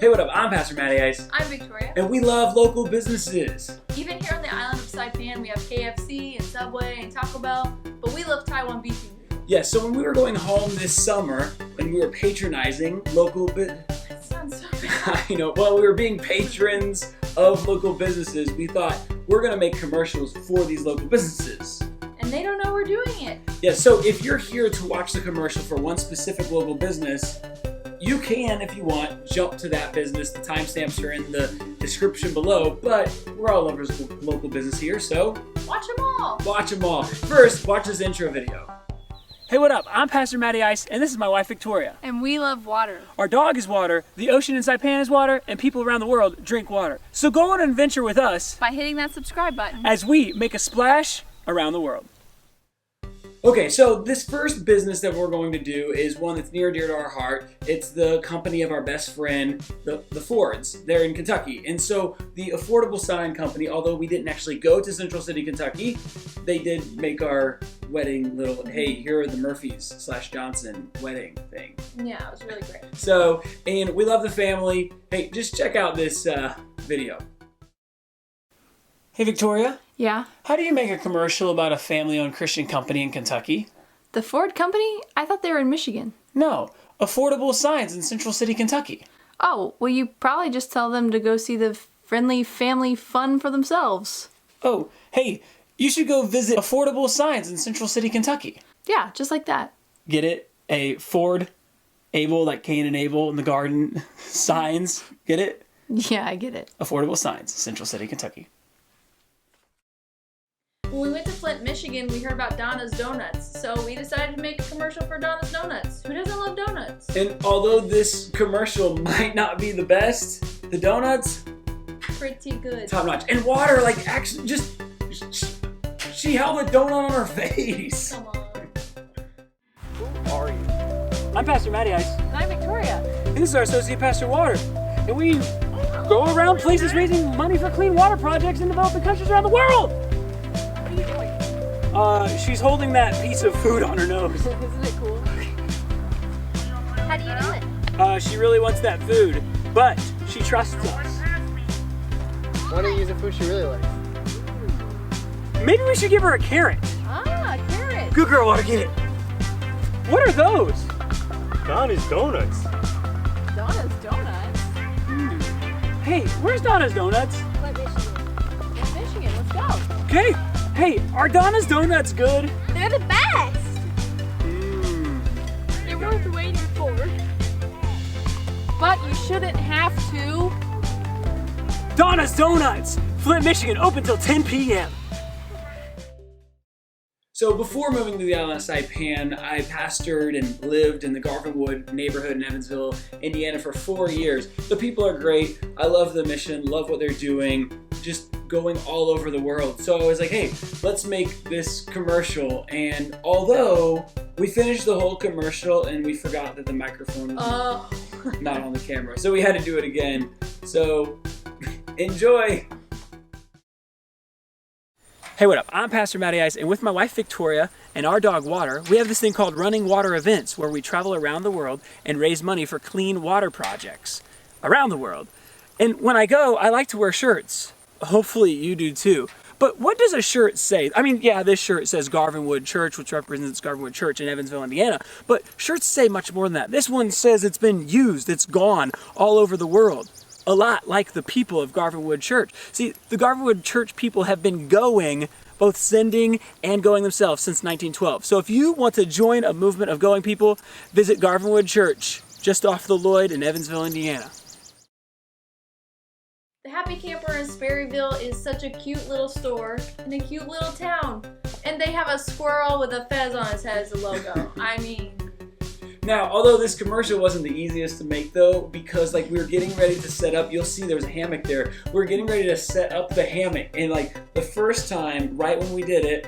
Hey, what up? I'm Pastor Mattie Ice. I'm Victoria. And we love local businesses. Even here on the island of Saipan, we have KFC and Subway and Taco Bell, but we love Taiwan beef. Yeah, so when we were going home this summer and we were patronizing local That sounds so bad. we were being patrons of local businesses, we thought we're going to make commercials for these local businesses. And they don't know we're doing it. Yeah, so if you're here to watch the commercial for one specific local business, you can, if you want, jump to that business. The timestamps are in the description below, but we're all lovers of local business here, so Watch them all. watch them all. First, watch this intro video. Hey, what up? I'm Pastor Mattie Ice, and this is my wife, Victoria. And we love water. Our dog is water, the ocean in Saipan is water, and people around the world drink water. So go on an adventure with us By hitting that subscribe button. as we make a splash around the world. Okay, so this first business that we're going to do is one that's near and dear to our heart. It's the company of our best friend, the Fords. They're in Kentucky. And so the AFORDable sign company, although we didn't actually go to Central City, Kentucky, they did make our wedding little, hey, here are the Murphys/Johnson wedding thing. Yeah, it was really great. So, and we love the family. Hey, just check out this video. Hey, Victoria. Yeah. How do you make a commercial about a family-owned Christian company in Kentucky? The Ford company? I thought they were in Michigan. No, AFORDable signs in Central City, Kentucky. Oh, well, you probably just tell them to go see the friendly family fun for themselves. Oh, hey, you should go visit AFORDable signs in Central City, Kentucky. Yeah, just like that. Get it? A Ford, Abel, like Cain and Abel in the garden, signs. Get it? Yeah, I get it. AFORDable signs, Central City, Kentucky. When we went to Flint, Michigan, we heard about Donna's Donuts, so we decided to make a commercial for Donna's Donuts. Who doesn't love donuts? And although this commercial might not be the best, the donuts, Pretty good. top notch. And water, like, actually, just, she held a donut on her face. Come on. Who are you? I'm Pastor Mattie Ice. And I'm Victoria. And this is our associate pastor, Water. And we go around places raising money for clean water projects in developing countries around the world. What are you doing? She's holding that piece of food on her nose. Isn't it cool? How do you do it? She really wants that food, but she trusts us. Why don't you use the food she really likes? Maybe we should give her a carrot. Ah, carrot. Good girl, Water, get it. What are those? Donna's Donuts. Donna's Donuts? Hey, where's Donna's Donuts? Flint, Michigan. Flint, Michigan, let's go. Okay. Hey, are Donna's Donuts good? They're the best. Mmm. They're worth waiting for. But you shouldn't have to. Donna's Donuts, Flint, Michigan, open till 10 p.m. So before moving to the island of Saipan, I pastored and lived in the Garvinwood neighborhood in Evansville, Indiana for 4 years. The people are great. I love the mission, love what they're doing, just going all over the world. So I was like, hey, let's make this commercial. And although we finished the whole commercial and we forgot that the microphone was not on the camera, so we had to do it again. So enjoy. Hey, what up? I'm Pastor Mattie Ice, and with my wife Victoria and our dog Water, we have this thing called Running Water Events, where we travel around the world and raise money for clean water projects around the world. And when I go, I like to wear shirts. Hopefully you do too. But what does a shirt say? I mean, yeah, this shirt says Garvinwood Church, which represents Garvinwood Church in Evansville, Indiana. But shirts say much more than that. This one says it's been used, it's gone all over the world. A lot like the people of Garvinwood Church. See, the Garvinwood Church people have been going, both sending and going themselves since 1912. So if you want to join a movement of going people, visit Garvinwood Church, just off the Lloyd in Evansville, Indiana. The Happy Camper in Sperryville is such a cute little store in a cute little town. And they have a squirrel with a fez on his head as a logo. I mean... Now, although this commercial wasn't the easiest to make though, because like we were getting ready to set up, you'll see there was a hammock there. We were getting ready to set up the hammock, and like the first time, right when we did it,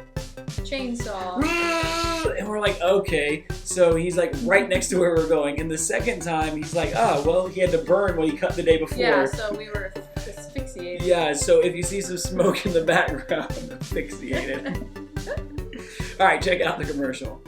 chainsaw. And we're like, okay. So he's like right next to where we're going. And the second time, he's like, oh, well, he had to burn what he cut the day before. Yeah, so we were asphyxiated. Yeah, so if you see some smoke in the background, asphyxiated. All right, check out the commercial.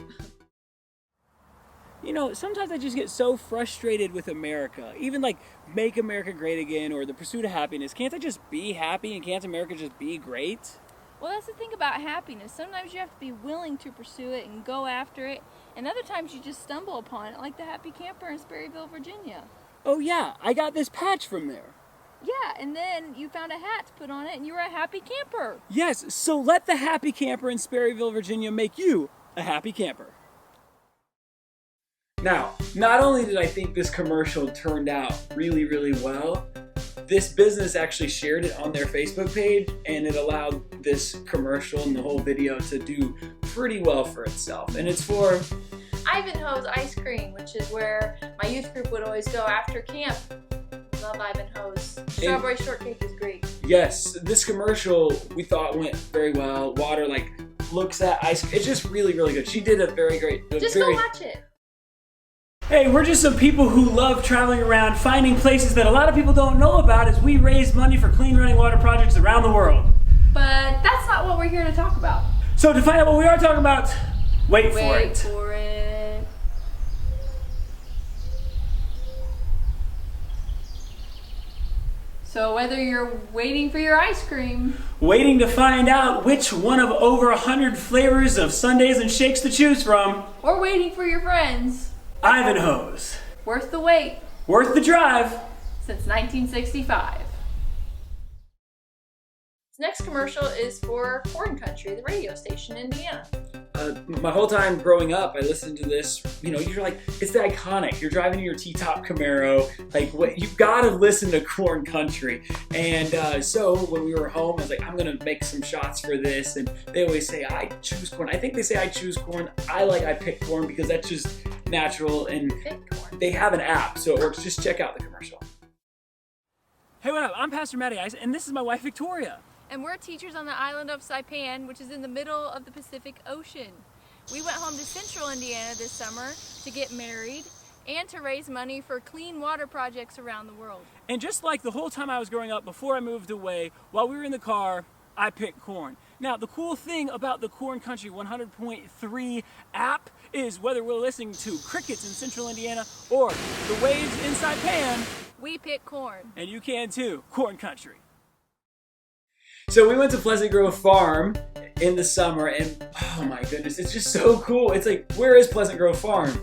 You know, sometimes I just get so frustrated with America. Even like Make America Great Again or The Pursuit of Happiness. Can't I just be happy and can't America just be great? Well, that's the thing about happiness. Sometimes you have to be willing to pursue it and go after it, and other times you just stumble upon it, like the Happy Camper in Sperryville, Virginia. Oh yeah, I got this patch from there. Yeah, and then you found a hat to put on it and you were a happy camper. Yes, so let the Happy Camper in Sperryville, Virginia make you a happy camper. Now, not only did I think this commercial turned out really, really well, this business actually shared it on their Facebook page and it allowed this commercial and the whole video to do pretty well for itself. And it's for Ivanhoe's ice cream, which is where my youth group would always go after camp. Love Ivanhoe's. Strawberry shortcake is great. Yes, this commercial we thought went very well. Water like looks at ice. It's just really, really good. She did a very great. Just go watch it. Hey, we're just some people who love traveling around, finding places that a lot of people don't know about as we raise money for clean running water projects around the world. But that's not what we're here to talk about. So to find out what we are talking about, wait for it. Wait for it. So whether you're waiting for your ice cream, Waiting to find out which one of over 100 flavors of sundaes and shakes to choose from, or waiting for your friends, Ivanhoe's. worth the wait Worth the drive. since 1965. This next commercial is for Korn Country, the radio station in Indiana. My whole time growing up, I listened to this. You know, you're like, it's the iconic. You're driving in your T-top Camaro. Like, what you've got to listen to Korn Country. And so when we were home, I was like, I'm gonna make some shots for this. And they always say, I choose Korn. I think they say I choose Korn. I pick Korn because that's just natural. And they have an app, so it works. Just check out the commercial. Hey, what up? I'm Pastor Mattie Ice, and this is my wife Victoria. And we're teachers on the island of Saipan, which is in the middle of the Pacific Ocean. We went home to central Indiana this summer to get married and to raise money for clean water projects around the world. And just like the whole time I was growing up, before I moved away, while we were in the car, I picked Korn. Now, the cool thing about the Korn Country 100.3 app is whether we're listening to crickets in central Indiana or the waves in Saipan, we pick Korn. and you can too, Korn Country. So we went to Pleasant Grove Farm in the summer, and oh my goodness, it's just so cool. It's like, where is Pleasant Grove Farm?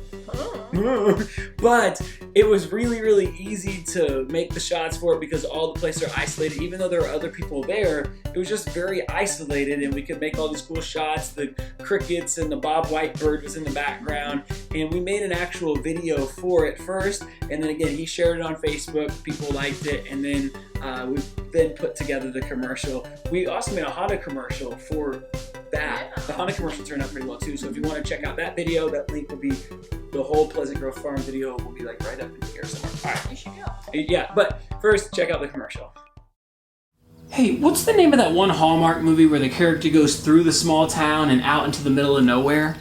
But it was really, really easy to make the shots for it because all the places are isolated. Even though there were other people there, it was just very isolated, and we could make all these cool shots. The crickets and the bob white bird was in the background, and we made an actual video for it first, and then again he shared it on Facebook. People liked it, and then we then put together the commercial. We also made a Honda commercial for that. The Honda commercial turned out pretty well too. So if you want to check out that video, that link will be, the whole Pleasant Grove Farm video will be like right up in here somewhere. All right. You should go. Yeah, but first check out the commercial. Hey, what's the name of that one Hallmark movie where the character goes through the small town and out into the middle of nowhere?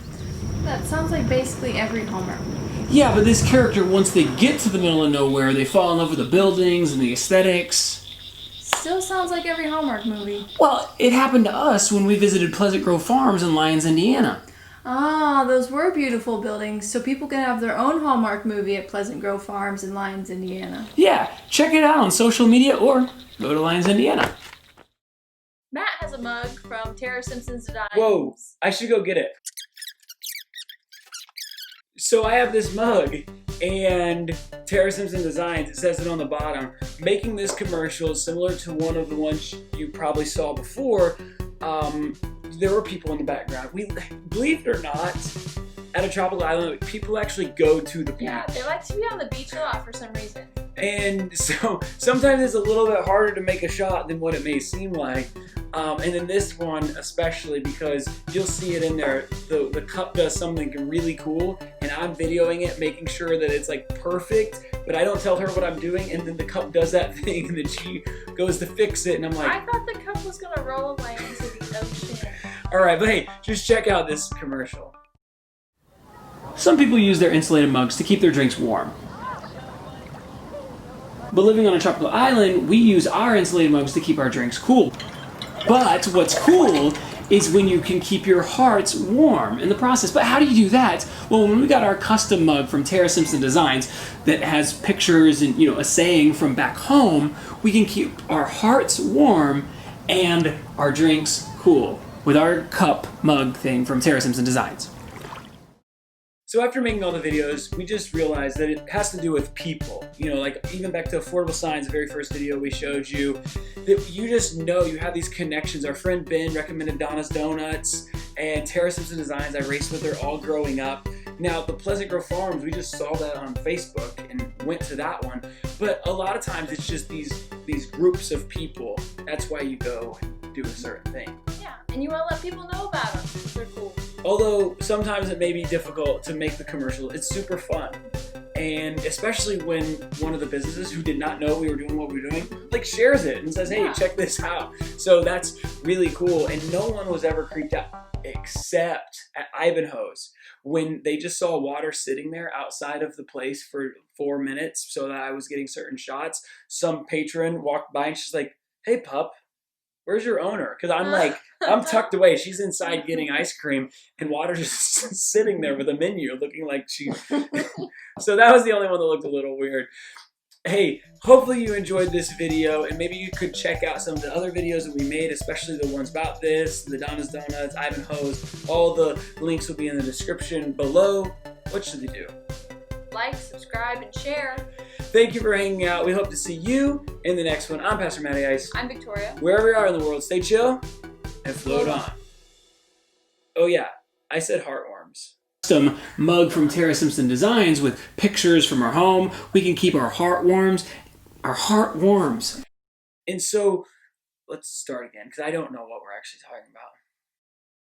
That sounds like basically every Hallmark movie. Yeah, but this character, once they get to the middle of nowhere, they fall in love with the buildings and the aesthetics. Still sounds like every Hallmark movie. Well, it happened to us when we visited Pleasant Grove Farms in Lyons, Indiana. Ah, those were beautiful buildings, so people can have their own Hallmark movie at Pleasant Grove Farms in Lyons, Indiana. Yeah, check it out on social media or go to Lyons, Indiana. Matt has a mug from Tara Simpson's Designs. Whoa, I should go get it. So I have this mug, and Tara Simpson Designs, it says it on the bottom, making this commercial similar to one of the ones you probably saw before. There were people in the background. We, believe it or not, at a tropical island, people actually go to the beach. Yeah, they like to be on the beach a lot for some reason. And so sometimes it's a little bit harder to make a shot than what it may seem like. And in this one especially, because you'll see it in there, the cup does something really cool, and I'm videoing it, making sure that it's like perfect, but I don't tell her what I'm doing, and then the cup does that thing, and then she goes to fix it, and I'm like, I thought the cup was gonna roll away into the ocean. alright, but hey, just check out this commercial. Some people use their insulated mugs to keep their drinks warm. But living on a tropical island, we use our insulated mugs to keep our drinks cool. But what's cool is when you can keep your hearts warm in the process. But how do you do that? Well, when we got our custom mug from Simpson Designs that has pictures and a saying from back home, we can keep our hearts warm and our drinks cool with our cup mug thing from Simpson Designs. So after making all the videos, we just realized that it has to do with people. Like even back to affordable signs, the very first video we showed you, that you just know you have these connections. Our friend Ben recommended Donna's Donuts, and Simpson Designs, I raced with her all growing up. Now, the Pleasant Grove Farms, we just saw that on Facebook and went to that one. But a lot of times it's just these groups of people. That's why you go and do a certain thing. Yeah, and you want to let people know about them. They're cool. Although sometimes it may be difficult to make the commercial, it's super fun. And especially when one of the businesses who did not know we were doing what we were doing, like shares it and says, hey, check this out. So that's really cool. And no one was ever creeped out except at Ivanhoe's when they just saw water sitting there outside of the place for 4 minutes so that I was getting certain shots. Some patron walked by and she's like, hey, pup, where's your owner? Because I'm tucked away. She's inside getting ice cream, and Water's just sitting there with a menu looking like she... So that was the only one that looked a little weird. Hey, hopefully you enjoyed this video, and maybe you could check out some of the other videos that we made, especially the ones about this, the Donna's Donuts, Ivanhoe's. All the links will be in the description below. What should they do? Like, subscribe, and share. Thank you for hanging out. We hope to see you in the next one. I'm Pastor Mattie Ice. I'm Victoria. Wherever you are in the world, stay chill and float on. Oh yeah, I said heartworms. Custom mug from Simpson Designs with pictures from our home. We can keep our heart warms. And so, let's start again, because I don't know what we're actually talking about.